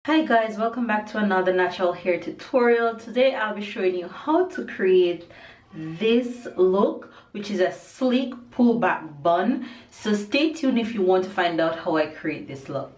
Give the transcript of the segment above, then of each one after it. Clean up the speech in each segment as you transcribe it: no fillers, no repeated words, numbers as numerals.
Hi guys, welcome back to another natural hair tutorial. Today I'll be showing you how to create this look, which is a sleek pullback bun. So stay tuned if you want to find out how I create this look.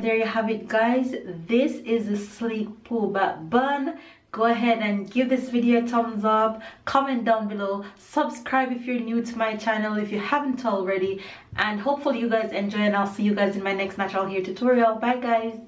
There you have it guys, this is a sleek pullback bun. Go ahead and give this video a thumbs up, comment down below, subscribe if you're new to my channel if you haven't already, and hopefully you guys enjoy, and I'll see you guys in my next natural hair tutorial. Bye guys.